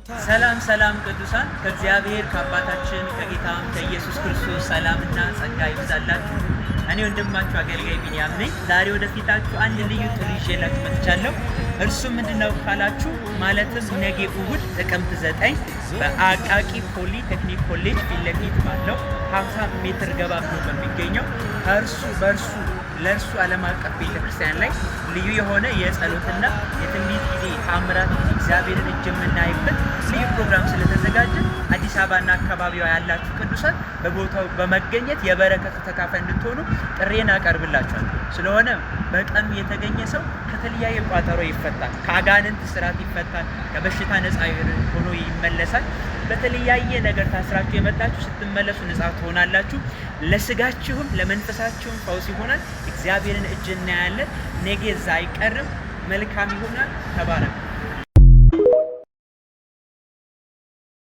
ሰላም ሰላም ቅዱሳን ከእግዚአብሔር ከአባታችን ከጌታም ከኢየሱስ ክርስቶስ ሰላምና ጸጋ ይብዛላችሁ። እኔ ወንድማችሁ አገልጋይ ቢንያም ነኝ። ዛሬ ወደፊታችሁ አንድ ልዩ ጥሪ ይዤላችሁ መጥቻለሁ። እርሱም ምንድነው ካላችሁ ማለትም ነገ እሁድ ጥቅምት 9 በአቃቂ ፖሊ ቴክኒክ ኮሌጅ ፊት ለፊት ባለው 50 ሜትር ገባ ብሎ በሚገኘው ለእርሱ ዓለም አቀፍ ቤተክርስቲያን ላይ ልዩ የሆነ የጸሎትና የትንቢት ጊዜ ታምራት እግዚአብሔርን እጅ የምናይበት ልዩ ፕሮግራም ስለተዘጋጀ አዲስ አበባና አካባቢዋ ያላችሁ ቅዱሳን በቦታው በመገኘት የበረከቱ ተካፋይ እንድትሆኑ ጥሬን አቀርብላችኋለሁ። ስለሆነ በቀኑ የተገኘ ሰው ከተለያየ ቋጠሮ ይፈታል፣ ከአጋንንት ስራት ይፈታል፣ ከበሽታ ነፃ ሆኖ ይመለሳል። በተለያየ ነገር ታስራችሁ የመጣችሁ ስትመለሱ ነፃ ትሆናላችሁ። ለስጋችሁም ለመንፈሳችሁም ፈውስ ይሆናል። እግዚአብሔርን እጅ እናያለን። ነገ እዛ አይቀርም። መልካም ይሆናል። ተባረክ።